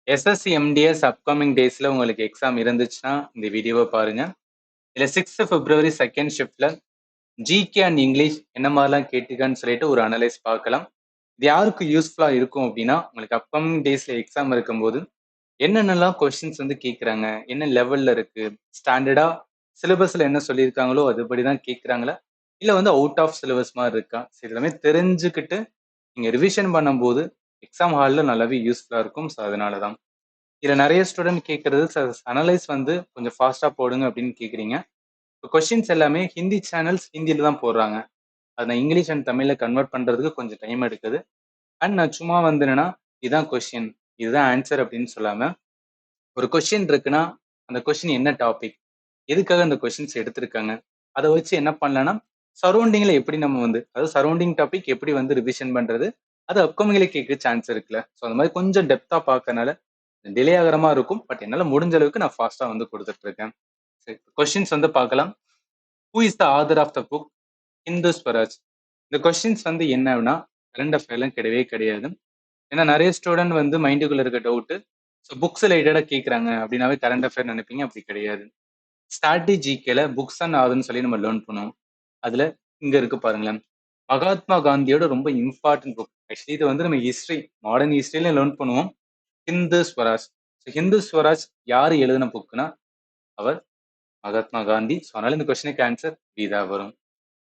SSC, MTS upcoming டேஸ்ல உங்களுக்கு exam இருந்துச்சுன்னா இந்த வீடியோவை பாருங்க. இதுல 6 பிப்ரவரி செகண்ட் ஷிஃப்ட்ல ஜிகே அண்ட் இங்கிலீஷ் என்ன மாதிரிலாம் கேட்டுக்கான்னு சொல்லிட்டு ஒரு அனலைஸ் பார்க்கலாம். இது யாருக்கு யூஸ்ஃபுல்லா இருக்கும் அப்படின்னா, உங்களுக்கு அப்கமிங் டேஸ்ல எக்ஸாம் இருக்கும்போது என்னென்னலாம் கொஸ்டின்ஸ் வந்து கேட்குறாங்க, என்ன லெவல்ல இருக்கு, ஸ்டாண்டர்டா சிலபஸ்ல என்ன சொல்லியிருக்காங்களோ அதுபடிதான் கேட்குறாங்களா, இல்ல வந்து அவுட் ஆஃப் சிலபஸ் மாதிரி இருக்கா, சரி எல்லாமே தெரிஞ்சுக்கிட்டு நீங்க ரிவிஷன் பண்ணும்போது எக்ஸாம் ஹாலில் நல்லாவே யூஸ்ஃபுல்லா இருக்கும். ஸோ அதனால தான் இதுல நிறைய ஸ்டூடெண்ட் கேட்கறது அனலைஸ் வந்து கொஞ்சம் ஃபாஸ்டா போடுங்க அப்படின்னு கேக்குறீங்க. கொஸ்டின்ஸ் எல்லாமே ஹிந்தி சேனல்ஸ் ஹிந்தியில தான் போடுறாங்க. அதை நான் இங்கிலீஷ் அண்ட் தமிழ்ல கன்வெர்ட் பண்றதுக்கு கொஞ்சம் டைம் எடுக்குது. அண்ட் நான் சும்மா வந்து என்னன்னா இதுதான் கொஸ்டின், இதுதான் ஆன்சர் அப்படின்னு சொல்லாம, ஒரு கொஸ்டின் இருக்குன்னா அந்த கொஸ்டின் என்ன டாபிக், எதுக்காக அந்த கொஸ்டின்ஸ் எடுத்திருக்காங்க, அதை வச்சு என்ன பண்ணலாம்னா சரௌண்டிங்ல எப்படி நம்ம வந்து அதாவது சரௌண்டிங் டாபிக் எப்படி வந்து ரிவிஷன் பண்றது, அது அப்கமிங்ல கேட்க சான்ஸ் இருக்குல்ல. ஸோ அந்த மாதிரி கொஞ்சம் டெப்தா பார்க்கறனால டிலே ஆகிற மாதிரி இருக்கும். பட் என்னால முடிஞ்ச அளவுக்கு நான் ஃபாஸ்டா வந்து கொடுத்துட்டு இருக்கேன். சரி, கொஸ்டின்ஸ் வந்து பார்க்கலாம். Who is the author of the book Hind Swaraj? இந்த கொஸ்டின்ஸ் வந்து என்னன்னா கரண்ட் அஃபேர்லாம் கிடையவே கிடையாது. ஏன்னா நிறைய ஸ்டூடெண்ட் வந்து மைண்டுக்குள்ள இருக்க டவுட், ஸோ புக்ஸ் ரிலேட்டடா கேட்கறாங்க அப்படின்னாவே கரண்ட் அஃபேர் நினைப்பீங்க. அப்படி கிடையாது. ஸ்ட்ராட்டஜிக்கல புக்ஸ் அண்ட் ஆதர்னு சொல்லி நம்ம லேர்ன் பண்ணுவோம். அதுல இங்க இருக்கு பாருங்களேன், மகாத்மா காந்தியோட ரொம்ப இம்பார்ட்டன்ட் புக். ஆக்சுவலி இது வந்து நம்ம ஹிஸ்டரி, மாடர்ன் ஹிஸ்டரியில லேர்ன் பண்ணுவோம். ஹிந்து ஸ்வராஜ். ஹிந்து ஸ்வராஜ் யாரு எழுதின புக்னா அவர் மகாத்மா காந்தி. ஸோ அதனால இந்த கொஸ்டினுக்கு ஆன்சர் பி தான் வரும்.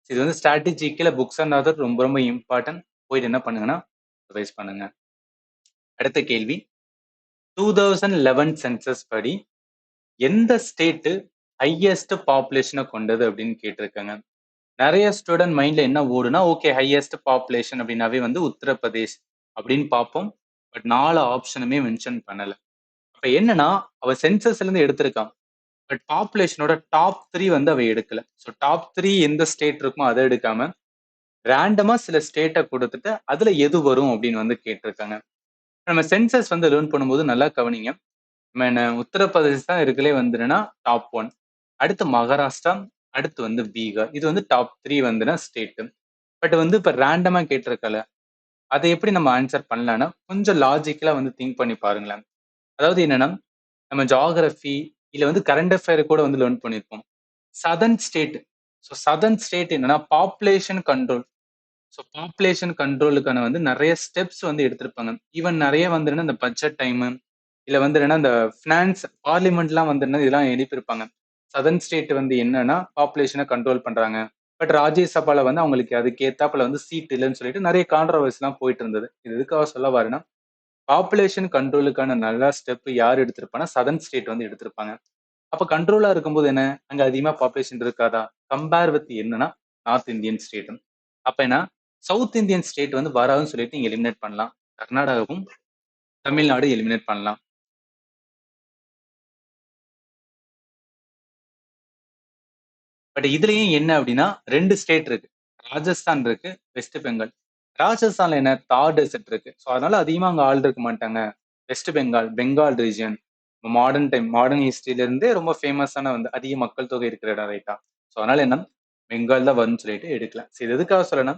இது வந்து ஸ்ட்ராட்டஜிக்கல புக்ஸ் அண்ட் ஆதர் ரொம்ப ரொம்ப இம்பார்ட்டன்ட். போயிட்டு என்ன பண்ணுங்கன்னா ரிவைஸ் பண்ணுங்க. அடுத்த கேள்வி, 2011 சென்சஸ் படி எந்த ஸ்டேட் ஹையஸ்ட் பாப்புலேஷனை கொண்டது அப்படின்னு கேட்டிருக்காங்க. நிறைய ஸ்டூடெண்ட் மைண்ட்ல என்ன ஓடுனா, ஓகே ஹையஸ்ட் பாப்புலேஷன் அப்படின்னாவே வந்து உத்தரப்பிரதேஷ் அப்படின்னு பார்ப்போம். பட் 4 ஆப்ஷனுமே மென்ஷன் பண்ணல. அப்ப என்னன்னா அவ சென்சஸ்ல இருந்து எடுத்திருக்கான். பட் பாப்புலேஷனோட டாப் 3 வந்து அவ எடுக்கல. ஸோ டாப் 3 எந்த ஸ்டேட் இருக்குமோ அதை எடுக்காம ரேண்டமா சில ஸ்டேட்டை கொடுத்துட்டு அதுல எது வரும் அப்படின்னு வந்து கேட்டிருக்காங்க. நம்ம சென்சஸ் வந்து லேர்ன் பண்ணும்போது நல்லா கவனிங்க. நம்ம என்ன உத்தரப்பிரதேஷ் தான் இருக்கலே வந்துன்னா டாப் 1, அடுத்து மகாராஷ்டிரா, அடுத்து வந்து பீகார். இது வந்து டாப் 3 வந்துன்னா ஸ்டேட். பட் வந்து இப்ப ரேண்டமா கேட்டிருக்கல, அதை எப்படி நம்ம ஆன்சர் பண்ணலாம்னா கொஞ்சம் லாஜிக்கலா வந்து திங்க் பண்ணி பாருங்களேன். அதாவது என்னன்னா நம்ம ஜியோகிராஃபி இல்ல வந்து கரண்ட் அஃபேர் கூட வந்து லேர்ன் பண்ணியிருப்போம். Southern state. So southern state என்னன்னா பாப்புலேஷன் கண்ட்ரோல். ஸோ பாப்புலேஷன் கண்ட்ரோலுக்கான வந்து நிறைய ஸ்டெப்ஸ் வந்து எடுத்திருப்பாங்க. ஈவன் நிறைய வந்து இந்த பட்ஜெட் டைம் இல்ல வந்து என்னன்னா இந்த பினான்ஸ் பார்லிமெண்ட்லாம் வந்து இதெல்லாம் எழுப்பியிருப்பாங்க. சதர்ன் ஸ்டேட் வந்து என்னன்னா பாப்புலேஷனை கண்ட்ரோல் பண்றாங்க. பட் ராஜ்யசபால வந்து அவங்களுக்கு அதுக்கு ஏத்தாப்புல வந்து சீட் இல்லைன்னு சொல்லிட்டு நிறைய கான்ட்ரவர்சி எல்லாம் போயிட்டு இருந்தது. இது எதுக்காக சொல்ல வரேன்னா பாப்புலேஷன் கண்ட்ரோலுக்கான நல்ல ஸ்டெப் யார் எடுத்திருப்பானா சதர்ன் ஸ்டேட் வந்து எடுத்திருப்பாங்க. அப்ப கண்ட்ரோலா இருக்கும்போது என்ன, அங்க அதிகமா பாப்புலேஷன் இருக்காதா? கம்பேர் வித் என்னன்னா நார்த் இந்தியன் ஸ்டேட். அப்ப என்ன, சவுத் இந்தியன் ஸ்டேட் வந்து வராதுன்னு சொல்லிட்டு நீங்க எலிமினேட் பண்ணலாம். கர்நாடகாவும் தமிழ்நாடு எலிமினேட் பண்ணலாம். பட் இதுலயும் என்ன அப்படின்னா 2 ஸ்டேட் இருக்கு. ராஜஸ்தான் இருக்கு, வெஸ்ட் பெங்கால். ராஜஸ்தான்ல என்ன தார் டெசர்ட் இருக்கு. ஸோ அதனால அதிகமா அங்க ஆள் இருக்க மாட்டாங்க. West Bengal, Bengal region modern time, modern ஹிஸ்டரியில இருந்தே ரொம்ப ஃபேமஸான வந்து அதிக மக்கள் தொகை இருக்கிற இடம் ரைட்டா. ஸோ அதனால என்ன பெங்கால் தான் வரும்னு சொல்லிட்டு எடுக்கலாம். சரி இது எதுக்காக சொல்லனா,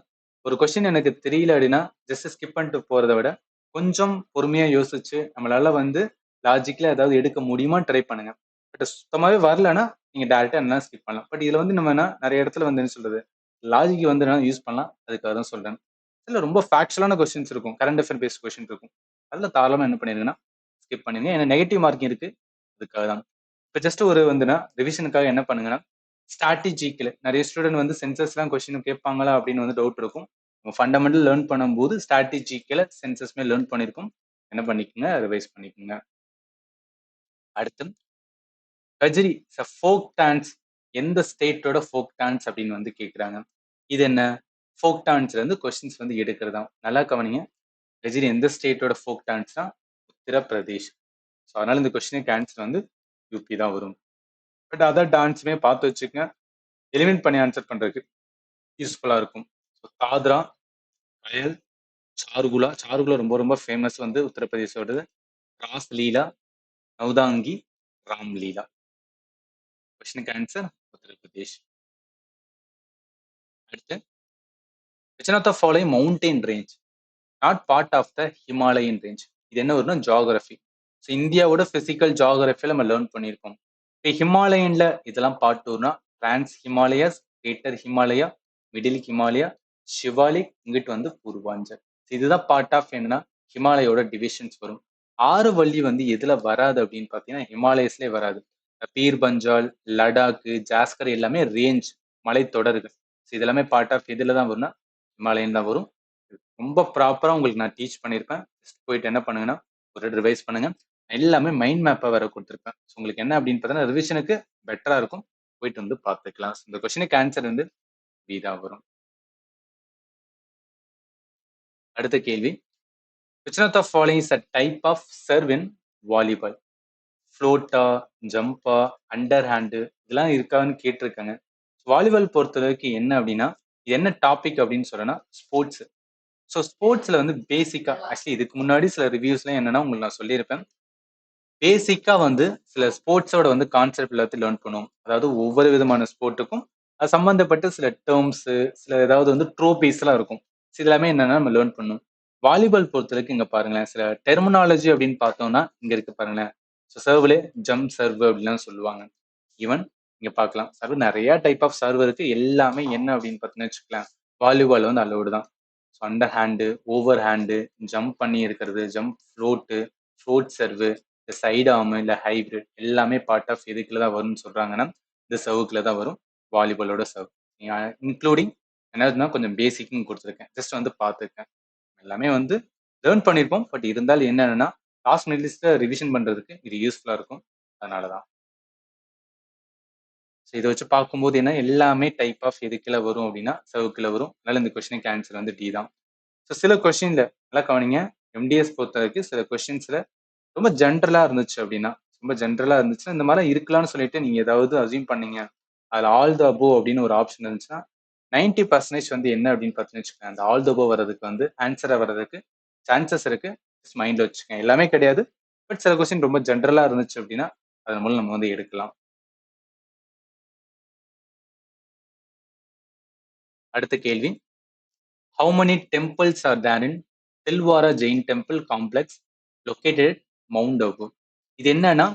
ஒரு கொஸ்டின் எனக்கு தெரியல அப்படின்னா ஜஸ்ட் ஸ்கிப் பண்ணிட்டு போறதை விட கொஞ்சம் பொறுமையா யோசிச்சு நம்மளால வந்து லாஜிக்கலா ஏதாவது எடுக்க முடியுமா ட்ரை பண்ணுங்க. பட் சுத்தமாவே வரலன்னா நீங்க டேரக்டா என்ன ஸ்கிப் பண்ணலாம். பட் இதுல வந்து நம்ம என்ன நிறைய இடத்துல வந்து என்ன சொல்றது, லாஜிக் வந்து என்ன யூஸ் பண்ணலாம். அதுக்காக தான் சொல்றேன். இதுல ரொம்ப ஃபேக்சுவலான கொஸ்டின்ஸ் இருக்கும், கரண்ட் அஃபேர் பேஸ்ட் கொஸ்டின் இருக்கும். அதுல தாராளமா என்ன பண்ணிருங்கன்னா ஸ்கிப் பண்ணிருங்க. ஏன்னா நெகட்டிவ் மார்க்கிங் இருக்கு. அதுக்காக தான். இப்ப ஜஸ்ட் ஒரு வந்துன்னா ரிவிஷனுக்காக என்ன பண்ணுங்கன்னா ஸ்ட்ராட்டஜிக்கல நிறைய ஸ்டூடெண்ட் வந்து சென்சஸ்லாம் கொஸ்டின் கேட்பாங்களா அப்படின்னு வந்து டவுட் இருக்கும். ஃபண்டமெண்டல் லேர்ன் பண்ணும்போது ஸ்ட்ராட்டஜிக்கல சென்சஸ்மே லேர்ன் பண்ணிருக்கும். என்ன பண்ணிக்கோங்க, ரிவைஸ் பண்ணிக்கோங்க. அடுத்து கஜ்ரி ஃபோக் டான்ஸ் எந்த ஸ்டேட்டோட ஃபோக் டான்ஸ் அப்படின்னு வந்து கேட்குறாங்க. இது என்ன, ஃபோக் டான்ஸ்ல இருந்து கொஸ்டின்ஸ் வந்து எடுக்கிறதா. நல்லா கவனிங்க. கஜ்ரி எந்த ஸ்டேட்டோட ஃபோக் டான்ஸ்னா உத்தரப்பிரதேஷ். ஸோ அதனால இந்த கொஸ்டினுக்கு ஆன்சர் வந்து யூபி தான் வரும். பட் அதர் டான்ஸுமே பார்த்து வச்சுக்கங்க, எலிமினேட் பண்ணி ஆன்சர் பண்றதுக்கு யூஸ்ஃபுல்லா இருக்கும். ஸோ தாத்ரா, கயல், சார்குலா. சார்குலா ரொம்ப ரொம்ப ஃபேமஸ் வந்து உத்தரப்பிரதேசோடது. ராஸ் லீலா, நௌதாங்கி, ராம்லீலா. கொஸ்டினுக்கு ஆன்சர் உத்தரப்பிரதேஷ். அடுத்து which one of the following mountain range? Not part of the Himalayan range. இது என்ன வரும்னா ஜியாகிரபி. ஸோ இந்தியாவோட பிசிக்கல் ஜியாகிரபியில் நம்ம லேர்ன் பண்ணியிருக்கோம். இப்போ ஹிமாலயன்ல இதெல்லாம் பார்ட் டூனா trans Himalayas, greater Himalaya, middle Himalaya, Shivalik, இங்கிட்டு வந்து பூர்வாஞ்சல். இதுதான் பார்ட் ஆஃப் என்னன்னா ஹிமாலயோட டிவிஷன்ஸ் வரும். ஆறு வள்ளி வந்து எதுல வராது அப்படின்னு பார்த்தீங்கன்னா ஹிமாலயஸ்லேயே வராது. பீர் பஞ்சால், லடாக்கு, ஜாஸ்கர் எல்லாமே ரேஞ்ச் மலைத்தொடர்கள். இதெல்லாமே பார்ட் ஆஃப் எதுல தான் வரும்னா ஹிமாலயன் தான் வரும். ரொம்ப ப்ராப்பரா உங்களுக்கு நான் டீச் பண்ணியிருப்பேன். ஜஸ்ட் போயிட்டு என்ன பண்ணுங்கன்னா ஒரு ரிவைஸ் பண்ணுங்க. எல்லாமே மைண்ட் மேப்பா வேற கொடுத்துருப்பேன். ஸோ உங்களுக்கு என்ன அப்படின்னு பார்த்தீங்கன்னா ரிவிஷனுக்கு பெட்டரா இருக்கும். போயிட்டு வந்து பார்த்துக்கலாம். இந்த கொஸ்டினுக்கு ஆன்சர் வந்து பி தான் வரும். அடுத்த கேள்வி, which one of the following is a type of serve in volleyball? ஃப்ளோட்டா, ஜம்பா, அண்டர் ஹேண்டு இதெல்லாம் இருக்கான்னு கேட்டிருக்காங்க. வாலிபால் பொறுத்த வரைக்கும் என்ன அப்படின்னா இது என்ன டாபிக் அப்படின்னு சொல்றேன்னா ஸ்போர்ட்ஸ். ஸோ ஸ்போர்ட்ஸ்ல வந்து பேசிக்கா ஆக்சுவலி இதுக்கு முன்னாடி சில ரிவ்யூஸ்லாம் என்னன்னா உங்களுக்கு நான் சொல்லியிருப்பேன். பேசிக்கா வந்து சில ஸ்போர்ட்ஸோட வந்து கான்செப்ட் எல்லாத்தையும் லேர்ன் பண்ணுவோம். அதாவது ஒவ்வொரு விதமான ஸ்போர்ட்டுக்கும் அது சம்பந்தப்பட்ட சில டேர்ம்ஸ், சில ஏதாவது வந்து ட்ரோபீஸ் எல்லாம் இருக்கும். இது எல்லாமே என்னன்னா நம்ம லேர்ன் பண்ணணும். வாலிபால் பொறுத்த வரைக்கும் இங்க பாருங்களேன், சில டெர்மினாலஜி அப்படின்னு பார்த்தோம்னா இங்க இருக்கு பாருங்களேன். ஸோ சர்வ்லே ஜம்ப் சர்வ் அப்படிலாம் சொல்லுவாங்க. ஈவன் இங்க பார்க்கலாம். சர்வ் நிறைய டைப் ஆஃப் சர்வ் இருக்கு. எல்லாமே என்ன அப்படின்னு பார்த்தீங்கன்னு வச்சுக்கலாம். வாலிபால் வந்து அலோடு தான். So under hand, over hand, jump பண்ணி இருக்கிறது, ஜம்ப் ஃப்ளோட்டு, ஃப்ளோட் சர்வ், இந்த சைடு ஆர்ம் இல்ல ஹைபிரிட் எல்லாமே பார்ட் ஆஃப் எதுக்குள்ள தான் வரும்னு சொல்றாங்கன்னா இந்த சர்வுக்குள்ள தான் வரும். வாலிபாலோட சர்வ் இன்க்ளூடிங் என்னதுன்னா கொஞ்சம் பேசிக்கும் கொடுத்துருக்கேன். ஜஸ்ட் வந்து பார்த்துருக்கேன். எல்லாமே வந்து லேர்ன் பண்ணியிருப்போம். பட் இருந்தாலும் என்னன்னா லாஸ்ட் மினிட் லிஸ்ட்ல ரிவிஷன் பண்றதுக்கு இது யூஸ்ஃபுல்லா இருக்கும். அதனாலதான். ஸோ இதை வச்சு பார்க்கும்போது என்ன எல்லாமே டைப் ஆஃப் எதுக்குள்ள வரும் அப்படின்னா சர்வுக்குள்ள வரும். அதனால இந்த கொஸ்டினுக்கு ஆன்சர் வந்து டி தான். ஸோ சில கொஸ்டின்ல நல்லா கவனிங்க. எம்டிஎஸ் பொறுத்த வரைக்கும் சில கொஸ்டின்ஸ்ல ரொம்ப ஜென்ரலா இருந்துச்சு அப்படின்னா ரொம்ப ஜென்ரலா இருந்துச்சுன்னா இந்த மாதிரி இருக்கலாம்னு சொல்லிட்டு நீங்க ஏதாவது அசியூம் பண்ணீங்க. அதுல ஆல் த அபோவ் அப்படின்னு ஒரு ஆப்ஷன் இருந்துச்சுன்னா 90% வந்து என்ன அப்படின்னு பார்த்தீங்கன்னு வச்சுக்கோங்க. அந்த ஆல் த அபோவ் வர்றதுக்கு வந்து ஆன்சரா வர்றதுக்கு சான்சஸ் இருக்கு. மைண்ட்ல வச்சுக்கோங்க. எல்லாமே கிடையாது. பட் சில கொஸ்டின் ரொம்ப ஜென்ரலா இருந்துச்சு அப்படின்னா அதன் மூலம் நம்ம வந்து எடுக்கலாம். அடுத்த கேள்வி, how many temples are there in Tilwara Jain Temple Complex located at Mount Abu? இது என்னன்னா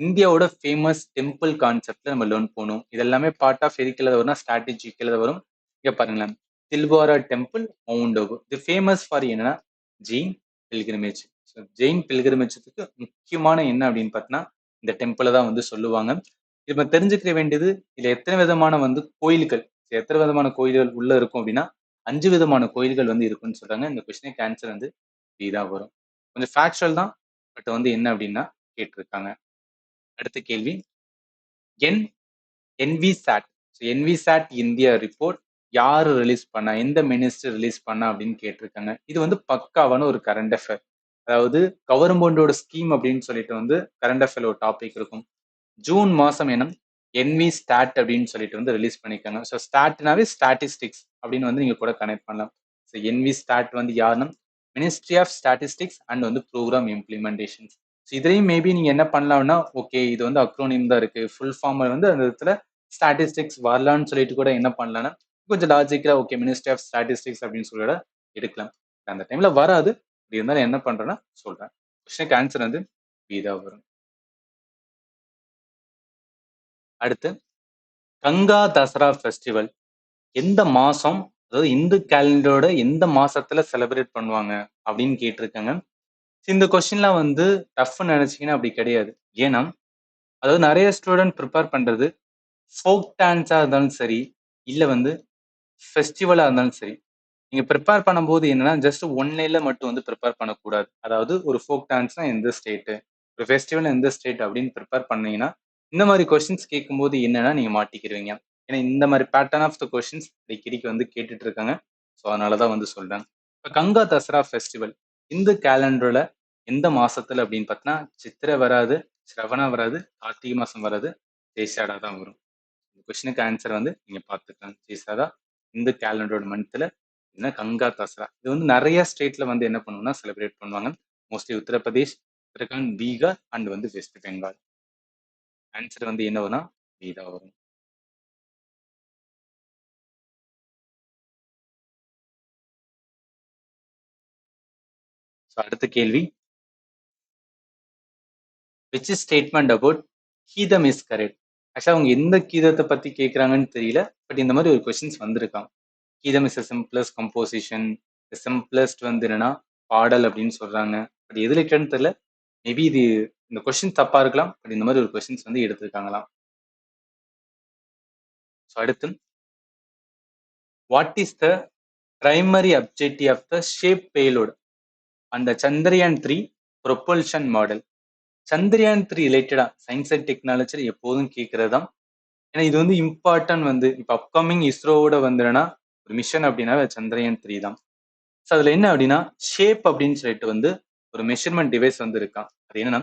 இந்தியாவோட ஃபேமஸ் டெம்பிள் கான்செப்ட்ல நம்ம லேர்ன் போகணும். இது எல்லாமே பார்ட் ஆஃப் எதுக்குள்ள வரும்னா ஸ்ட்ராட்டஜிக்கல வரும். இங்க பாருங்களேன், தில்வாரா டெம்பிள் மவுண்ட் அபு. இது ஃபேமஸ் ஃபார் என்னன்னா ஜெயின் பில்கிரிமேஜ். ஜெயின் பில்கிரிமேஜ்க்கு முக்கியமான என்ன அப்படின்னு பார்த்தீங்கன்னா இந்த டெம்பிளை தான் வந்து சொல்லுவாங்க. இப்ப தெரிஞ்சுக்க வேண்டியது இதுல எத்தனை விதமான வந்து கோயில்கள், எத்தனை விதமான கோயில்கள் உள்ள இருக்கும் அப்படின்னா 5 விதமான கோயில்கள் வந்து இருக்குன்னு சொல்றாங்க. இந்த கொஸ்டினுக்கு ஆன்சர் வந்து டி தான் வரும். கொஞ்சம் ஃபேக்சுவல் தான். பட் வந்து என்ன அப்படின்னா கேட்டிருக்காங்க. அடுத்த கேள்வி, என் என்விசாட். என்விசாட் இந்தியா ரிப்போர்ட் யாரு ரிலீஸ் பண்ணா, எந்த மினிஸ்டர் ரிலீஸ் பண்ணா அப்படின்னு கேட்டிருக்காங்க. இது வந்து பக்காவான ஒரு கரண்ட் அஃபேர். அதாவது கவர்மெண்டோட ஸ்கீம் அப்படின்னு சொல்லிட்டு வந்து கரண்ட் அஃபேர் ஒரு டாபிக் இருக்கும். ஜூன் மாசம் எனும் என்வி ஸ்டாட் அப்படின்னு சொல்லிட்டு வந்து ரிலீஸ் பண்ணிருக்காங்க. ஸோ ஸ்டாட்னாவே ஸ்டாட்டிஸ்டிக்ஸ் அப்படின்னு வந்து நீங்க கூட கனெக்ட் பண்ணலாம். ஸோ என்வி ஸ்டாட் வந்து யாருன்னா மினிஸ்ட்ரி ஆஃப் ஸ்டாட்டிஸ்டிக்ஸ் அண்ட் வந்து ப்ரோக்ராம் இம்ப்ளிமெண்டேஷன்ஸ். ஸோ இதுலையும் மேபி நீங்க என்ன பண்ணலாம்னா ஓகே இது வந்து அக்ரோனிம் தான் இருக்கு, ஃபுல் ஃபார்ம் வந்து அந்த இடத்துல ஸ்டாட்டிஸ்டிக்ஸ் வரலான்னு சொல்லிட்டு கூட என்ன பண்ணலாம்னா கொஞ்சம் லாஜிக்கலா ஓகே மினிஸ்ட்ரி ஆஃப் ஸ்டாட்டிஸ்டிக்ஸ் அப்படின்னு சொல்லி எடுக்கலாம். அந்த டைம்ல வராது. இப்படி இருந்தாலும் என்ன பண்றேன்னா சொல்றேன். கொஸ்டினுக்கு ஆன்சர் வந்து பி தான் வரும். அடுத்து, கங்கா தசரா ஃபெஸ்டிவல் எந்த மாசம், அதாவது இந்து கேலண்டரோட எந்த மாசத்துல செலிப்ரேட் பண்ணுவாங்க அப்படின்னு கேட்டிருக்காங்க. இந்த கொஸ்டின்லாம் வந்து டஃப்னு நினைச்சீங்கன்னா அப்படி கிடையாது. ஏன்னா அதாவது நிறைய ஸ்டூடெண்ட் ப்ரிப்பேர் பண்றது ஃபோக் டான்ஸா இருந்தாலும் சரி, இல்ல வந்து ஃபெஸ்டிவலா இருந்தாலும் சரி, நீங்க ப்ரிப்பேர் பண்ணும்போது என்னன்னா ஜஸ்ட் ஒன் லைன்ல மட்டும் வந்து ப்ரிப்பேர் பண்ணக்கூடாது. அதாவது ஒரு ஃபோக் டான்ஸ்னா எந்த ஸ்டேட்டு, ஒரு ஃபெஸ்டிவல் எந்த ஸ்டேட் அப்படின்னு ப்ரிப்பேர் பண்ணீங்கன்னா இந்த மாதிரி கொஸ்டின்ஸ் கேட்கும்போது என்னன்னா நீங்க மாட்டிக்கிருவீங்க. ஏன்னா இந்த மாதிரி பேட்டர்ன் ஆஃப் த கொஸ்டின்ஸ் அடிக்கடிக்கு வந்து கேட்டுட்டு இருக்காங்க. ஸோ அதனால தான் வந்து சொல்றேன். இப்போ கங்கா தசரா ஃபெஸ்டிவல் இந்து கேலண்டர்ல எந்த மாசத்துல அப்படின்னு பார்த்தீங்கன்னா சித்திரை வராது, சிரவணா வராது, கார்த்திகை மாசம் வராது, தேசாடா தான் வரும். இந்த கொஸ்டினுக்கு ஆன்சர் வந்து நீங்க பார்த்துக்கலாம். தேசாடா இந்து கேலண்டரோட மந்த்ல என்ன கங்கா தசரா இது வந்து நிறைய ஸ்டேட்ல வந்து என்ன பண்ணுவோம்னா செலிப்ரேட் பண்ணுவாங்க. மோஸ்ட்லி உத்தரப்பிரதேஷ், உத்தரகாண்ட், பீகார் அண்ட் வந்து வெஸ்ட் பெங்கால். ஆன்சர் வந்து என்ன வரும்னா பி தான் வரும். ஸோ அடுத்த கேள்வி, which statement about கீதம் இஸ் கரெக்ட்? ஆக்சுவலா அவங்க எந்த கீதத்தை பத்தி கேட்கறாங்கன்னு தெரியல. பட் இந்த மாதிரி ஒரு கொஸ்டின்ஸ் வந்திருக்காங்க. கீதம் இஸ் சிம்பிளஸ்ட் கம்போசிஷன், சிம்பிளஸ்ட் வந்து என்னன்னா பாடல் அப்படின்னு சொல்றாங்க. பட் எது ரிலேட்டட்னு தெரியல. மேபி இது இந்த கொஸ்டின் தப்பா இருக்கலாம். பட் இந்த மாதிரி ஒரு கொஸ்டின்ஸ் வந்து எடுத்திருக்காங்களாம். ஸோ அடுத்து, what is the primary objective of the SHAPE payload அந்த சந்திரயான் 3 ப்ரொபல்ஷன் மாடல்? சந்திரயான் 3 ரிலேட்டடா சயின்ஸ் அண்ட் டெக்னாலஜி எப்போதும் கேட்கறதுதான். ஏன்னா இது வந்து இம்பார்ட்டன்ட் வந்து இப்போ அப்கமிங் இஸ்ரோவோட வந்துன்னா ஒரு மிஷன் அப்படின்னா சந்திரயான் 3 தான். ஸோ அதுல என்ன அப்படின்னா ஷேப் அப்படின்னு சொல்லிட்டு வந்து ஒரு மெஷர்மெண்ட் டிவைஸ் வந்து இருக்கான். அது என்னன்னா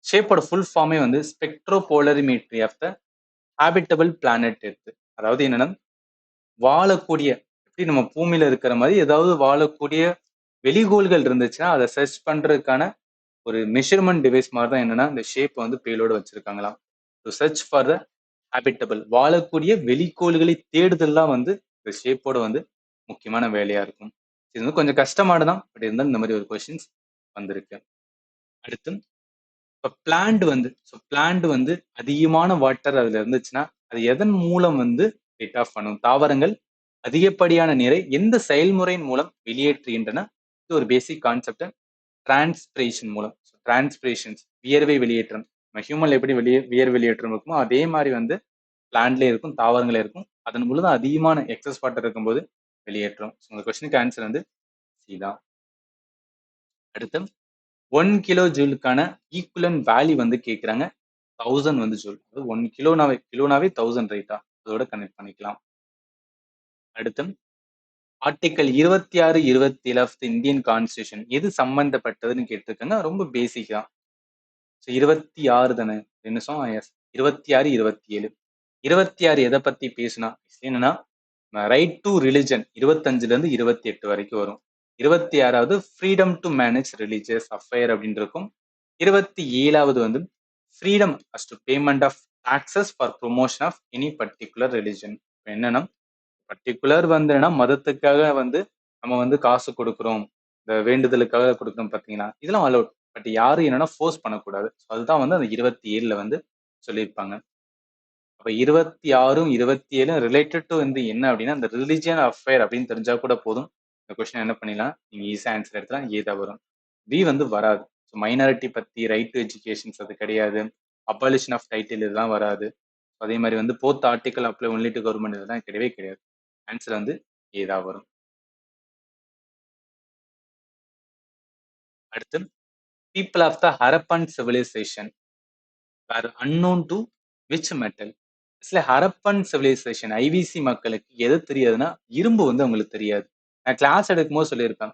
ஷேப்போட ஃபுல் ஃபார்மே வந்து spectropolarimetry of the habitable planet இருக்கு. அதாவது என்னன்னா வாழக்கூடிய, எப்படி நம்ம பூமியில இருக்கிற மாதிரி ஏதாவது வாழக்கூடிய வெளிகோள்கள் இருந்துச்சுன்னா அதை சர்ச் பண்றதுக்கான ஒரு மெஷர்மெண்ட் டிவைஸ் மாதிரி தான் என்னன்னா இந்த ஷேப் வந்து பேலோட வச்சிருக்காங்களாம். To search for the habitable, வாழக்கூடிய வெளிக்கோள்களை தேடுதல்லாம் வந்து இந்த ஷேப்போட வந்து முக்கியமான வேலையா இருக்கும். இது வந்து கொஞ்சம் கஷ்டமானதான், பட் இருந்தாலும் இந்த மாதிரி ஒரு கொஸ்டின்ஸ் வந்திருக்கு. அடுத்து, இப்போ பிளான்ட் வந்து அதிகமான வாட்டர் அதுல இருந்துச்சுன்னா அது எதன் மூலம் வந்து ரிட் ஆஃப் பண்ணும்? தாவரங்கள் அதிகப்படியான நீரை எந்த செயல்முறையின் மூலம் வெளியேற்றுகின்றன? இது ஒரு பேசிக் கான்செப்ட். டிரான்ஸ்பிரேஷன் மூலம். டிரான்ஸ்பிரேஷன்ஸ் வியர்வை வெளியேற்றம். நம்ம ஹியூமன்ல எப்படி வியர் வெளியேற்றம் இருக்குமோ அதே மாதிரி வந்து பிளான்ட்லேயே இருக்கும், தாவரங்களே இருக்கும். அதன் மூலம் தான் அதிகமான எக்ஸஸ் வாட்டர் இருக்கும்போது வெளியேற்றும். இந்த கொஸ்டினுக்கு ஆன்சர் வந்து சி தான். அடுத்து, 1 கிலோ ஜூலுக்கான ஈக்குவலன் வேல்யூ வந்து கேட்குறாங்க. 1000 வந்து ஜூல். அது 1 கிலோனாவே 1000 ரைட்டா? அதோட கனெக்ட் பண்ணிக்கலாம். அடுத்து, article 26, 27 of the Indian constitution எது சம்பந்தப்பட்டதுன்னு கேட்டிருக்காங்க. ரொம்ப பேசிக் தான். 26 தானே? நிமிஷம். எஸ், 26, 27. 26 எதை பத்தி பேசுனா என்னன்னா ரைட் டு ரிலிஜன் 25ல இருந்து 28 வரைக்கும் வரும். 26வது freedom to manage religious affair அப்படின்னு இருக்கும். 27வது வந்து freedom as to payment of taxes for promotion of any particular religion. என்னன்னா பர்டிகுலர் வந்து மதத்துக்காக வந்து நம்ம வந்து காசு கொடுக்குறோம், இந்த வேண்டுதலுக்காக கொடுக்குறோம் பார்த்தீங்கன்னா இதெல்லாம் அலோட். பட் யாரும் என்னன்னா ஃபோர்ஸ் பண்ணக்கூடாது. அதுதான் வந்து அந்த 27ல வந்து சொல்லியிருப்பாங்க. அப்ப 26ம் 27ம் ரிலேட்டட் டு வந்து என்ன அப்படின்னா அந்த ரிலிஜியன் அஃபேர் அப்படின்னு தெரிஞ்சா கூட போதும். இந்த கொஸ்டின் என்ன பண்ணிடலாம், நீங்க ஈஸியா ஆன்சர் எடுத்துலாம். ஏ தான் வரும், பி வந்து வராது. ஸோ மைனாரிட்டி பத்தி ரைட் டு எஜுகேஷன்ஸ் அது கிடையாது. அபாலிஷன் ஆஃப் டைட்டில் இதெல்லாம் வராது. அதே மாதிரி வந்து both article apply only to government இதெல்லாம் கிடையவே கிடையாது. ஆன்சர் வந்து ஏ தான் வரும். அடுத்து, people of the Harappan civilisation were unknown to which metal? Harappan civilisation IVC மக்களுக்கு எது தெரியாதுன்னா இரும்பு வந்து அவங்களுக்கு தெரியாது. நான் கிளாஸ் எடுக்கும்போது சொல்லியிருப்பேன்,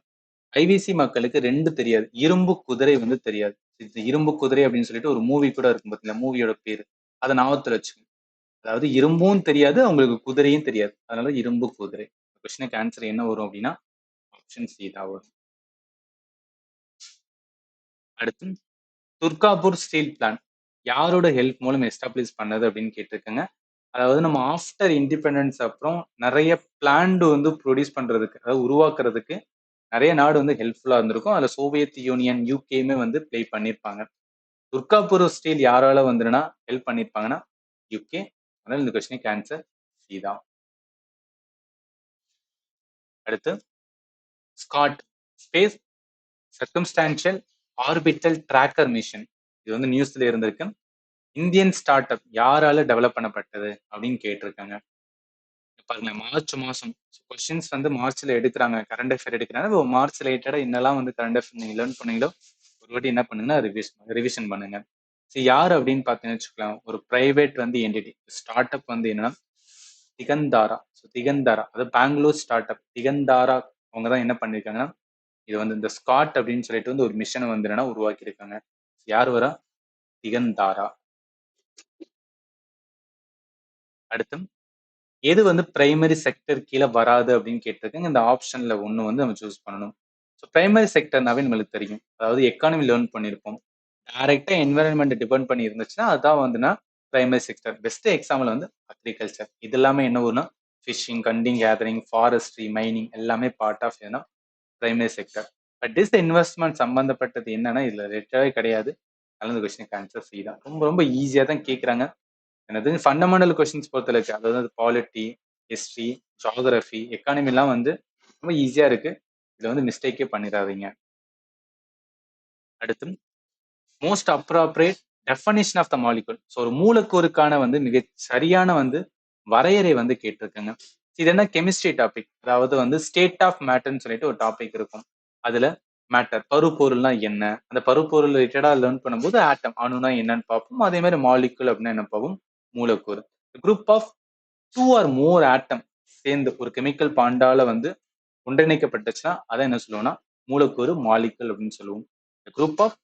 ஐவிசி மக்களுக்கு 2 தெரியாது. இரும்பு குதிரை வந்து தெரியாது. இரும்பு குதிரை அப்படின்னு சொல்லிட்டு ஒரு மூவி கூட இருக்கும் பார்த்தீங்களா, மூவியோட பேரு. அதை ஞாபகத்துல வச்சுக்கோங்க. அதாவது இரும்பும் தெரியாது, அவங்களுக்கு குதிரையும் தெரியாது. அதனால இரும்பு குதிரை. கொஸ்டினுக்கு ஆன்சர் என்ன வரும் அப்படின்னா ஆப்ஷன் சி தான் வரும். அடுத்து, துர்காபூர் ஸ்டீல் பிளான்ட் யாரோட ஹெல்ப் மூலம் எஸ்டாப்ளிஷ் பண்ணது அப்படின்னு கேட்டிருக்காங்க. அதாவது நம்ம ஆஃப்டர் இண்டிபெண்டன்ஸ் அப்புறம் நிறைய பிளான்ட் வந்து ப்ரொடியூஸ் பண்றதுக்கு, அதாவது உருவாக்குறதுக்கு நிறைய நாடு வந்து ஹெல்ப்ஃபுல்லா இருந்திருக்கும். அதுல சோவியத் யூனியன், யூகேயுமே வந்து பிளே பண்ணியிருப்பாங்க. துர்காபூர் ஸ்டீல் யாரால வந்துன்னா ஹெல்ப் பண்ணியிருப்பாங்கன்னா யூகே. அதனால இந்த கொஸ்டினுக்கு ஆன்சர் சி தான். அடுத்து, Scott space circumstantial orbital tracker mission இது வந்து நியூஸ்ல இருந்திருக்கு. இந்தியன் ஸ்டார்ட் அப் யாரால டெவலப் பண்ணப்பட்டது அப்படின்னு கேட்டிருக்காங்க. பாருங்க, மார்ச் மாசம் கொஸ்டின்ஸ் வந்து மார்ச்ல எடுக்கிறாங்க, கரண்ட் அஃபேர் எடுக்கிறாங்க. மார்ச் ரிலேட்டடா என்னெல்லாம் வந்து கரண்ட் அஃபேர் நீங்க லேர்ன் பண்ணீங்களோ ஒரு வாட்டி என்ன பண்ணுங்கன்னா ரிவிஷன் பண்ணுங்க. சரி, யார் அப்படின்னு பார்த்தீங்கன்னு வச்சுக்கலாம், ஒரு பிரைவேட் வந்து என்டிட்டி ஸ்டார்ட் அப் வந்து என்னன்னா திகந்தாரா. ஸோ திகந்தாரா அது பெங்களூர் ஸ்டார்ட் அப் திகந்தாரா. அவங்க தான் என்ன பண்ணிருக்காங்கன்னா இது வந்து இந்த ஸ்காட் அப்படின்னு சொல்லிட்டு வந்து ஒரு மிஷனை வந்து என்னன்னா உருவாக்கி இருக்காங்க. யார் வரா? திகந்தாரா. அடுத்து, எது வந்து பிரைமரி செக்டர் கீழே வராது அப்படின்னு கேட்டிருக்காங்க. இந்த ஆப்ஷன்ல ஒண்ணு வந்து நம்ம சூஸ் பண்ணணும். ஸோ பிரைமரி செக்டர்னாவே நம்மளுக்கு தெரியும், அதாவது எக்கானமி லேர்ன் பண்ணியிருப்போம். டைரக்டா என்வரன்மெண்ட் டிபெண்ட் பண்ணி இருந்துச்சுன்னா அதான் வந்துன்னா பிரைமரி செக்டர். பெஸ்ட் எக்ஸாம்பிள் வந்து அக்ரிகல்ச்சர். இது எல்லாமே என்ன வரும்னா ஃபிஷிங், கண்டிங், கேதரிங், ஃபாரஸ்ட்ரி, மைனிங் எல்லாமே பார்ட் ஆஃப் ஏன்னா பிரைமரி செக்டர். டிஸ்இன்வெஸ்ட்மெண்ட் சம்பந்தப்பட்டது என்னன்னா இதுல ரிலேட்டடே கிடையாது. அதனால இந்த கொஸ்டினுக்கு ஆன்சர் சி தான். ரொம்ப ரொம்ப ஈஸியா தான் கேட்குறாங்க. எனக்கு ஃபண்டமெண்டல் கொஸ்டின்ஸ் பொறுத்தளவுக்கு அதாவது பாலிட்டி, ஹிஸ்ட்ரி, ஜியோகிராஃபி, எக்கானமிலாம் வந்து ரொம்ப ஈஸியா இருக்கு. இதுல வந்து மிஸ்டேக்கே பண்ணிடாதீங்க. அடுத்து most appropriate definition of the molecule. So ஒரு மூலக்கூறுக்கான வந்து மிக சரியான வந்து வரையறை வந்து கேட்டிருக்காங்க. இது என்ன கெமிஸ்ட்ரி டாபிக், அதாவது வந்து ஸ்டேட் ஆஃப் மேட்டர்னு சொல்லிட்டு ஒரு டாபிக் இருக்கும். அதுல மேட்டர் பருப்பொருள்னா என்ன, அந்த பருப்பொருள் ரிலேட்டடா லேர்ன் பண்ணும்போது ஆட்டம் அணுனா என்னன்னு பார்ப்போம். அதே மாதிரி மாலிகுல் அப்படின்னா என்ன பார்ப்போம், மூலக்கூறு. குரூப் ஆஃப் 2 ஆர் மோர் ஆட்டம் சேர்ந்து ஒரு கெமிக்கல் பாண்டால வந்து ஒன்றிணைக்கப்பட்டுச்சுன்னா அதை என்ன சொல்லுவோம்னா மூலக்கூறு மாலிகுல் அப்படின்னு சொல்லுவோம். Group of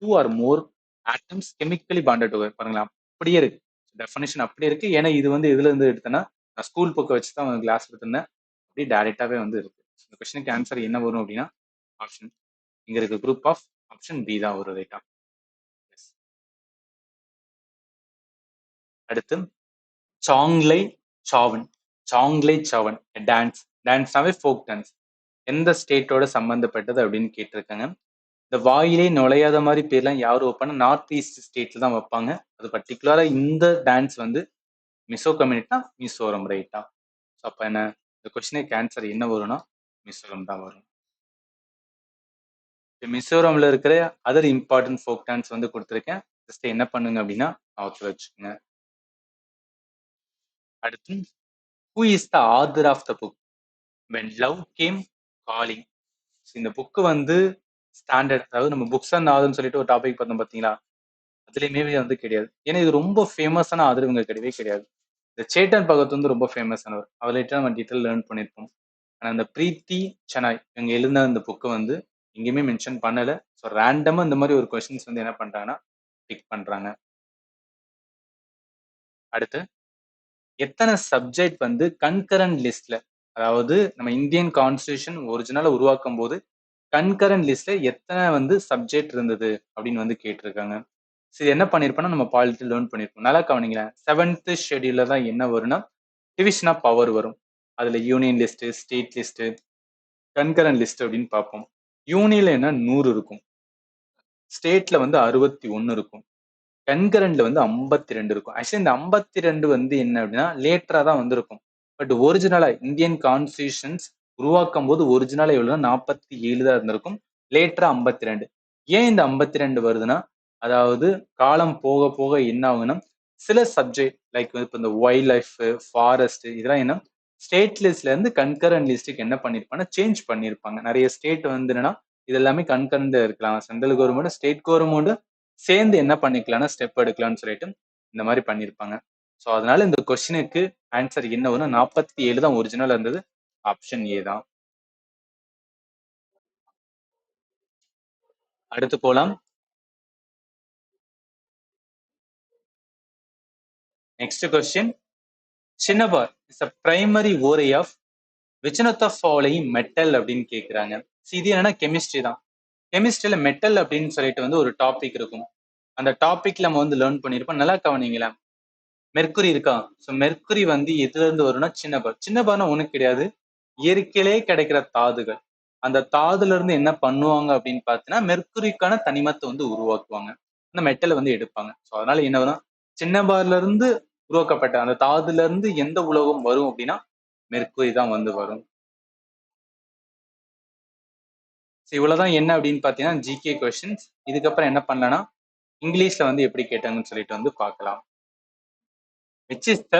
2 or more atoms chemically bonded together. பாருங்களா, அப்படியே இருக்கு, டெஃபினிஷன் அப்படியே இருக்கு. ஏன்னா இது வந்து எதுல இருந்து எடுத்தேன்னா நான் ஸ்கூல் புக்கை வச்சு தான் கிளாஸ் எடுத்திருந்தேன். அப்படியே டைரக்டாவே வந்து இருக்கு. இந்த கொஸ்டினுக்கு ஆன்சர் என்ன வரும் அப்படின்னா ஆப்ஷன் இங்க இருக்கு, குரூப் ஆஃப் ஆப்ஷன் பி தான் வரும் ரைட்டா. அடுத்து சாங்லை சாவன். சாங்லை சாவன் டான்ஸ். டான்ஸ்னாவே ஃபோக் டான்ஸ். எந்த ஸ்டேட்டோட சம்பந்தப்பட்டது அப்படின்னு கேட்டிருக்காங்க. இந்த வாயிலே நுழையாத மாதிரி பேர்லாம் யாரும் வைப்பாங்க, நார்த் ஈஸ்ட் ஸ்டேட்ல தான் வைப்பாங்க. அது பர்டிகுலரா இந்த டான்ஸ் வந்து மிசோ கம்யூனிட்டி தான், மிசோரம் ரைட்டா. அப்ப என்ன இந்த கொஸ்டினுக்கு ஆன்சர் என்ன வரும்னா மிசோரம் தான் வரும். மிசோரம்ல இருக்கிற அதர் இம்பார்ட்டன்ட் ஃபோக் டான்ஸ் வந்து கொடுத்துருக்கேன். ஜஸ்ட் என்ன பண்ணுங்க அப்படின்னா ஆத்துல வச்சுக்கோங்க. அடுத்து who is the author of the book when love came calling. இந்த புக்கு வந்து ஸ்டாண்டர்ட், அதாவது நம்ம புக்ஸ் அண்ட் ஆதர்னு சொல்லிட்டு ஒரு டாபிக் பார்த்தோம் பார்த்தீங்களா, அதுலயுமே வந்து கிடையாது. ஏன்னா இது ரொம்ப ஃபேமஸான ஆதர் இவங்க கிடையவே கிடையாது. இந்த சேட்டன் பகத் வந்து ரொம்ப ஃபேமஸானவர், அவர்கிட்ட நம்ம டீட்டெயில் லேர்ன் பண்ணியிருப்போம். ஆனா அந்த பிரீத்தி செனாய் இவங்க எழுதின அந்த புக்கை வந்து எங்கேயுமே மென்ஷன் பண்ணல. ஸோ ரேண்டமா இந்த மாதிரி ஒரு கொஸ்டின்ஸ் வந்து என்ன பண்றாங்கன்னா பிக் பண்றாங்க. அடுத்து எத்தனை சப்ஜெக்ட் வந்து கன்கரண்ட் லிஸ்ட்ல, அதாவது நம்ம இந்தியன் கான்ஸ்டியூஷன் ஒரிஜினலா உருவாக்கும் போது கன்கரண்ட் லிஸ்ட்ல எத்தனை வந்து சப்ஜெக்ட் இருந்தது அப்படின்னு வந்து கேட்டிருக்காங்க. சரி, என்ன பண்ணிருப்போம்னா நம்ம பாலிட்டி லேர்ன் பண்ணிருப்போம். நல்லா கவனிங்களேன். 7th ஷெட்யூல்ல தான் என்ன வரும்னா டிவிஷன் ஆஃப் பவர் வரும். அதுல union list, state list, concurrent list அப்படின்னு பார்ப்போம். யூனியன்ல என்ன 100 இருக்கும், ஸ்டேட்ல வந்து 61 இருக்கும், கன்கரண்ட்ல வந்து 52 இருக்கும். ஆக்சுவலி இந்த 52 வந்து என்ன அப்படின்னா லேட்டரா தான் வந்திருக்கும். பட் ஒரிஜினலா இந்தியன் கான்ஸ்டியூஷன்ஸ் உருவாக்கும் போது ஒரிஜினலா எவ்வளவுனா 47 தான் இருந்திருக்கும். லேட்டரா 52. ஏன் இந்த 52 வருதுன்னா, அதாவது காலம் போக போக என்ன ஆகுதுன்னா சில சப்ஜெக்ட் லைக் இப்போ இந்த வைல்ட் லைஃப், ஃபாரஸ்ட் இதெல்லாம் என்ன ஸ்டேட் லிஸ்ட்ல இருந்து கன்கரண்ட் லிஸ்ட்டுக்கு என்ன பண்ணிருப்பாங்கன்னா சேஞ்ச் பண்ணிருப்பாங்க. நிறைய ஸ்டேட் வந்து என்னன்னா இது எல்லாமே கன்கரண்ட் இருக்கலாம், சென்ட்ரல் கவர்மெண்ட் ஸ்டேட் கவர்மெண்ட் சேர்ந்து என்ன பண்ணிக்கலாம்னா ஸ்டெப் எடுக்கலாம்னு சொல்லிட்டு இந்த மாதிரி பண்ணிருப்பாங்க. ஸோ அதனால இந்த கொஸ்டினுக்கு ஆன்சர் என்ன வரும், 47 தான் ஒரிஜினல் இருந்தது. ஆப்ஷன் ஏ தான். அடுத்து போலாம். Next question, cinnabar is a primary ore of which one of the following metal அப்படின்னு கேட்குறாங்க. இது என்னன்னா கெமிஸ்ட்ரி தான். கெமிஸ்ட்ரியில மெட்டல் அப்படின்னு சொல்லிட்டு வந்து ஒரு டாபிக் இருக்கும். அந்த டாபிக்ல நம்ம வந்து லேர்ன் பண்ணிருப்போம். நல்லா கவனிங்களா, மெர்க்குரி இருக்கா. ஸோ மெர்க்குரி வந்து எதுல இருந்து வரும்னா சின்னபார். சின்னபார்னா ஒண்ணும் கிடையாது, இயற்கையிலே கிடைக்கிற தாதுகள். அந்த தாதுல இருந்து என்ன பண்ணுவாங்க அப்படின்னு பார்த்தீங்கன்னா மெர்க்குரிக்கான தனிமத்தை வந்து உருவாக்குவாங்க, அந்த மெட்டலை வந்து எடுப்பாங்க. ஸோ அதனால என்ன வரும், சின்னபார்ல இருந்து உருவாக்கப்பட்ட அந்த தாதுல இருந்து எந்த உலோகம் வரும் அப்படின்னா மெர்க்குரி தான் வந்து வரும். இவ்வளவுதான் என்ன அப்படின்னு பாத்தீங்கன்னா ஜிகே கொஸ்டின்ஸ். இதுக்கப்புறம் என்ன பண்ணலன்னா இங்கிலீஷ்ல வந்து எப்படி கேட்டாங்கன்னு சொல்லிட்டு வந்து பார்க்கலாம். Which is the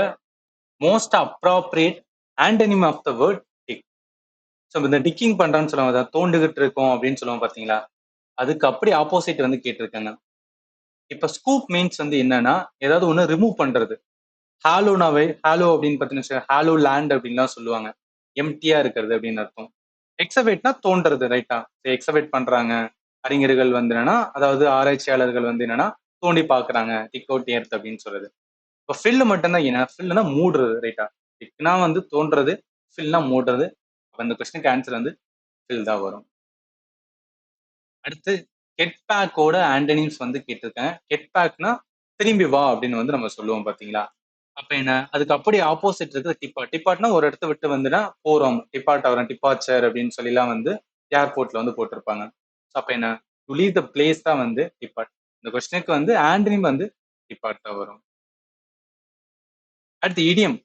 most appropriate antonym of the word dig. So இந்த டிக்கிங் பண்றான்னு சொல்லுவாங்க, தோண்டுகிட்டு இருக்கோம் அப்படின்னு சொல்லுவோம் பாத்தீங்களா, அதுக்கு அப்படி ஆப்போசிட் வந்து கேட்டிருக்காங்க. இப்ப ஸ்கூப் மீன்ஸ் வந்து என்னன்னா ஏதாவது ஒண்ணு ரிமூவ் பண்றது. ஹாலோனாவே ஹாலோ அப்படின்னு பார்த்தீங்கன்னா ஹாலோ லேண்ட் அப்படின்லாம் சொல்லுவாங்க, எம்டியா இருக்கிறது அப்படின்னு அர்த்தம். எக்ஸவேட்னா தோன்றது ரைட்டா. எக்ஸவேட் பண்றாங்க அறிஞர்கள் வந்து என்னன்னா, அதாவது ஆராய்ச்சியாளர்கள் வந்து என்னன்னா தோண்டி பாக்குறாங்க, டிக் அவுட் எர்த் அப்படின்னு சொல்றது. இப்போ ஃபில் மட்டும்தான் என்ன, ஃபில்னா மூடுறது ரைட்டா. டிக்னா வந்து தோன்றது, ஃபில்னா மூடுறது. அப்ப இந்த கொஸ்டினுக்கு ஆன்சர் வந்து ஃபில் தான் வரும். அடுத்து கெட் பேக்கோட ஆண்டனிம்ஸ் வந்து கேட்டிருக்கேன். கெட் பேக்னா திரும்பி வா அப்படின்னு வந்து நம்ம சொல்லுவோம் பாத்தீங்களா. அப்ப என்ன, அதுக்கு அப்படி ஆப்போசிட் இருக்கு டிபார்ட். டிபார்ட்னா ஒரு இடத்த விட்டு வந்துனா போறோம், டிபார்ட் ஆகிறோம், டிபார்ச்சர் அப்படின்னு சொல்லிலாம் வந்து ஏர்போர்ட்ல வந்து போட்டிருப்பாங்க. ஸோ அப்ப என்ன, டு லீவ் த பிளேஸ் தான் வந்து டிபார்ட். இந்த கொஸ்டினுக்கு வந்து ஆண்ட்ரிம் வந்து டிபார்ட் தான் வரும். அடுத்து idiom,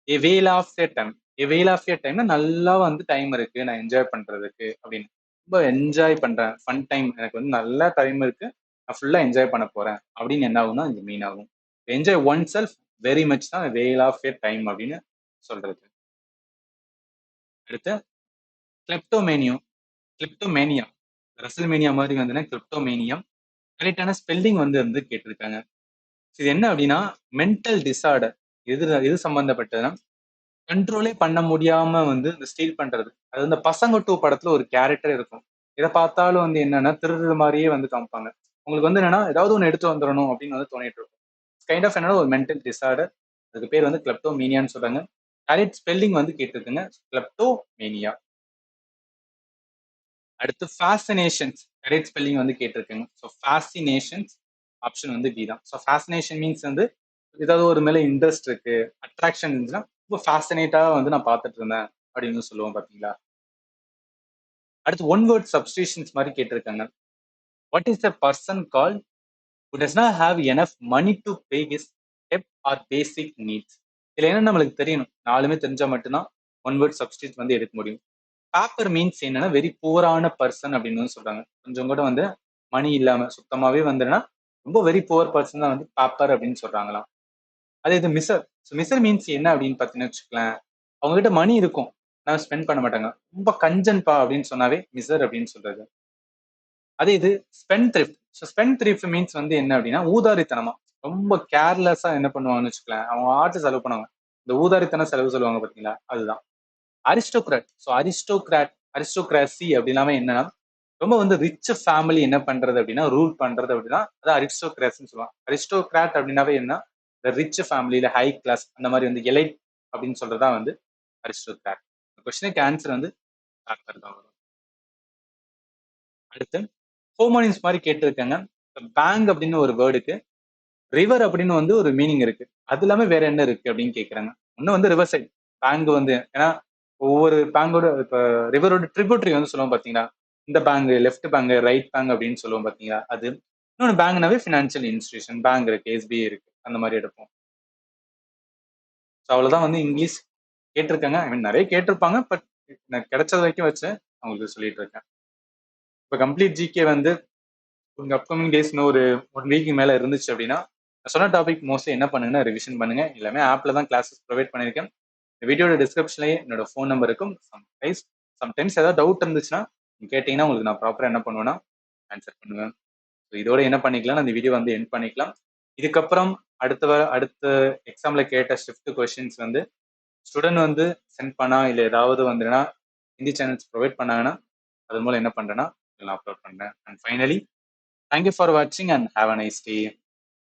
a whale of a time. A whale of a டைம்னா நல்லா வந்து டைம் இருக்கு நான் என்ஜாய் பண்றதுக்கு அப்படின்னு. ரொம்ப என்ஜாய் பண்றேன், ஃபன் டைம், எனக்கு வந்து நல்லா டைம் இருக்கு, நான் ஃபுல்லா என்ஜாய் பண்ண போறேன் அப்படின்னு என்ன ஆகும்னா இது மீன் ஆகும். Enjoy one self very much தான் வேல் ஆஃப் ஏ டைம் அப்படின்னு சொல்றது. அடுத்து கிளெப்டோமேனியோ, கிளிப்டோமேனியா, ரசல்மேனியா மாதிரி வந்து கிளிப்டோமேனியம். கரெக்டான ஸ்பெல்லிங் வந்து கேட்டிருக்காங்க. இது என்ன அப்படின்னா மென்டல் டிசார்டர். எது சம்பந்தப்பட்டதுன்னா கண்ட்ரோலே பண்ண முடியாம வந்து இந்த ஸ்டீல் பண்றது. அது இந்த பசங்க 2 படத்துல ஒரு கேரக்டர் இருக்கும். எத பார்த்தாலும் வந்து என்னன்னா திருடுற மாதிரியே வந்து காமிப்பாங்க. உங்களுக்கு வந்து என்னன்னா ஏதாவது ஒண்ணு எடுத்து வந்துரணும் அப்படின்னு வந்து தோணிட்டு இருக்கும். கைண்ட் ஆஃப் என்னன்னா ஒரு மென்டல் டிசார்டர். அதுக்கு பேர் வந்து கிளெப்டோமீனியான்னு சொல்றாங்க. கரெக்ட் ஸ்பெல்லிங் வந்து கேட்டிருக்குங்க, கிளெப்டோமேனியா. அடுத்து ஃபேசினேஷன்ஸ், கரெக்ட் ஸ்பெல்லிங் வந்து கேட்டிருக்குங்க. ஸோ ஃபேசினேஷன்ஸ் ஆப்ஷன் வந்து பி தான். ஸோ ஃபேசினேஷன் மீன்ஸ் வந்து ஏதாவது ஒரு மேல இன்ட்ரெஸ்ட் இருக்கு, அட்ராக்ஷன் இருந்துச்சுன்னா ரொம்ப ஃபேசினேட்டா வந்து நான் பார்த்துட்டு இருந்தேன் அப்படின்னு சொல்லுவோம் பாத்தீங்களா. அடுத்து ஒன் வேர்ட் சப்ஸ்டியூஷன்ஸ் மாதிரி கேட்டிருக்காங்க. What is the person call who does not have enough money to pay his debt or basic needs? இதுல என்ன நம்மளுக்கு தெரியணும், நாலுமே தெரிஞ்சா மட்டும்தான் ஒன் வேர்ட் சப்ஸ்டியூட் வந்து எடுக்க முடியும். பேப்பர் மீன்ஸ் என்னன்னா வெரி புவரான பர்சன் அப்படின்னு வந்து சொல்றாங்க. கொஞ்சம் கூட வந்து மணி இல்லாம சுத்தமாவே வந்துன்னா ரொம்ப வெரி புவர் பர்சன் தான் வந்து பேப்பர் அப்படின்னு சொல்றாங்களாம். அதே இது மிசர். மிசர் மீன்ஸ் என்ன அப்படின்னு பாத்தீங்கன்னா வச்சுக்கலாம், அவங்க கிட்ட மணி இருக்கும், நான் ஸ்பெண்ட் பண்ண மாட்டாங்க, ரொம்ப கஞ்சன்பா அப்படின்னு சொன்னாவே மிசர் அப்படின்னு சொல்றது. அதே இது spend thrift. So spend thrift means வந்து என்ன அப்படின்னா ஊதாரித்தனமா, ரொம்ப கேர்லெஸ்ஸா என்ன பண்ணுவாங்கன்னு வச்சுக்கலாம், அவங்க ஆட்டு செலவு பண்ணுவாங்க. இந்த ஊதாரித்தன செலவு சொல்லுவாங்க பாத்தீங்களா, அதுதான். அரிஸ்டோக்ராட். ஸோ அரிஸ்டோக்ராசி அப்படின்னாவே என்னன்னா ரொம்ப வந்து ரிச் ஃபேமிலி என்ன பண்றது அப்படின்னா ரூல் பண்றது அப்படின்னா அதான் அரிஸ்டோக்ராசின்னு சொல்லுவாங்க. அரிஸ்டோக்ராட் அப்படின்னாவே என்ன, இந்த ரிச் ஃபேமிலியில ஹை கிளாஸ் அந்த மாதிரி வந்து எலைட் அப்படின்னு சொல்றதா வந்து அரிஸ்டோக்ராட். கொஸ்டினுக்கு ஆன்சர் வந்து டாக்டர் தான் வரும். அடுத்து ஹோமோனிம்ஸ் மாதிரி கேட்டிருக்காங்க. பேங்க் அப்படின்னு ஒரு வேர்டுக்கு ரிவர் அப்படின்னு வந்து ஒரு மீனிங் இருக்கு, அது இல்லாம வேற என்ன இருக்கு அப்படின்னு கேக்குறாங்க. இன்னும் வந்து ரிவர் சைட் பேங்க் வந்து ஏன்னா ஒவ்வொரு பேங்கோட இப்ப ரிவரோட ட்ரிபியூட்டரி வந்து சொல்லுவோம் பாத்தீங்களா, இந்த bank left bank right bank அப்படின்னு சொல்லுவோம் பாத்தீங்களா, அது. இன்னொன்று பேங்க்னாவே ஃபினான்ஷியல் இன்ஸ்டிடியூஷன், பேங்க் இருக்கு, எஸ்பிஐ இருக்கு, அந்த மாதிரி எடுப்போம். ஸோ அவ்வளவுதான் வந்து இங்கிலீஷ் கேட்டிருக்காங்க. ஐ மீன் நிறைய கேட்டிருப்பாங்க, பட் நான் கிடைச்சது வரைக்கும் வச்சு அவங்களுக்கு சொல்லிட்டு இருக்கேன். இப்போ கம்ப்ளீட் ஜிகே வந்து உங்க அப்கமிங் டேஸ் இன்னும் ஒரு 1 வீக் மேல இருந்துச்சு அப்படின்னா நான் சொன்ன டாபிக் மோஸ்ட்லி என்ன பண்ணுங்கன்னா ரிவிஷன் பண்ணுங்க. எல்லாமே ஆப்ல தான் கிளாஸஸ் ப்ரொவைட் பண்ணியிருக்கேன். இந்த வீடியோட டிஸ்கிரிப்ஷன்லயே என்னோட ஃபோன் நம்பர் இருக்கும். சம்டைம்ஸ் ஏதாவது டவுட் இருந்துச்சுன்னா நீங்க கேட்டீங்கன்னா உங்களுக்கு நான் ப்ராப்பரா என்ன பண்ணுவேன்னா ஆன்சர் பண்ணுவேன். ஸோ இதோட என்ன பண்ணிக்கலாம், அந்த வீடியோ வந்து எண்ட் பண்ணிக்கலாம். இதுக்கப்புறம் அடுத்த எக்ஸாம்ல கேட்ட ஷிஃப்ட் கொஸ்டின்ஸ் வந்து ஸ்டூடெண்ட் வந்து சென்ட் பண்ணா இல்ல ஏதாவது வந்துன்னா ஹிந்தி சேனல்ஸ் ப்ரொவைட் பண்ணாங்கன்னா அது மூலம் என்ன பண்றேன்னா நான் அப்லோட் பண்றேன். அண்ட் ஃபைனலி தேங்க்யூ ஃபார் வாட்சிங் and have a nice day.